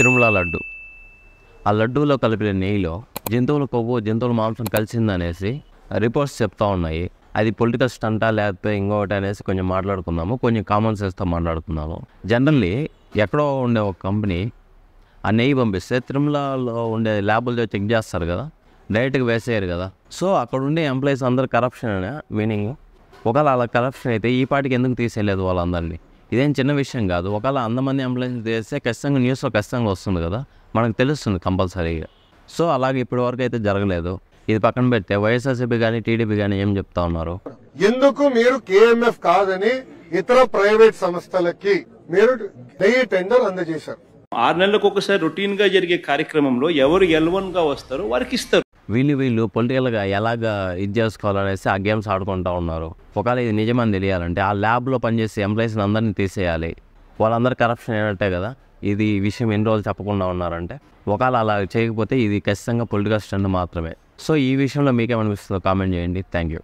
తిరుమల లడ్డు. ఆ లడ్డూలో కలిపిన నెయ్యిలో జంతువుల కొవ్వు జంతువుల మాంసం కలిసిందనేసి రిపోర్ట్స్ చెప్తా ఉన్నాయి. అది పొలిటికల్ స్టంటా లేకపోతే ఇంకొకటి అనేసి కొంచెం మాట్లాడుకుందాము, కొంచెం కామన్ సెన్స్తో మాట్లాడుకుందాము. జనరల్లీ ఎక్కడో ఉండే ఒక కంపెనీ ఆ నెయ్యి పంపిస్తే తిరుమలలో ఉండే ల్యాబుల్లో చెక్ చేస్తారు కదా, డైరెక్ట్గా వేసేయరు కదా. సో అక్కడ ఉండే ఎంప్లాయీస్ అందరు కరప్షన్ అనే మీనింగ్. ఒకవేళ అలా కరప్షన్ అయితే ఈ పాటికి ఎందుకు తీసేయలేదు వాళ్ళందరినీ? ఇదేం చిన్న విషయం కాదు. ఒకవేళ అంతమంది ఎంప్లాయీస్ చేస్తే ఖచ్చితంగా న్యూస్లో ఖచ్చితంగా వస్తుంది కదా, మనకు తెలుస్తుంది కంపల్సరీగా. సో అలాగే ఇప్పటి వరకు అయితే జరగలేదు. ఇది పక్కన పెడితే వైఎస్ఆర్సీపీ కానీ టీడీపీ కానీ ఏం చెప్తా ఉన్నారు? ఎందుకు మీరు కేఎంఎఫ్ కాదని ఇతర ప్రైవేట్ సంస్థలకి మీరు నెయ్యి టెండర్ అందజేశారు? 6 నెలలకు ఒకసారి రొటీన్ గా జరిగే కార్యక్రమంలో ఎవరు L1 గా వస్తారో వారికి ఇస్తారు. వీళ్ళు పొలిటికల్గా ఎలాగా ఇది చేసుకోవాలనేసి ఆ గేమ్స్ ఆడుకుంటూ ఉన్నారు. ఒకవేళ ఇది నిజమని తెలియాలంటే ఆ ల్యాబ్లో పనిచేసే ఎంప్లాయీస్ని అందరినీ తీసేయాలి. వాళ్ళందరూ కరప్షన్ అయినట్టే కదా. ఇది విషయం ఎన్ని రోజులు చెప్పకుండా ఉన్నారంటే, ఒకవేళ అలా చేయకపోతే ఇది ఖచ్చితంగా పొలిటికల్ స్టంట్ మాత్రమే. సో ఈ విషయంలో మీకేమనిపిస్తుందో కామెంట్ చేయండి. Thank you.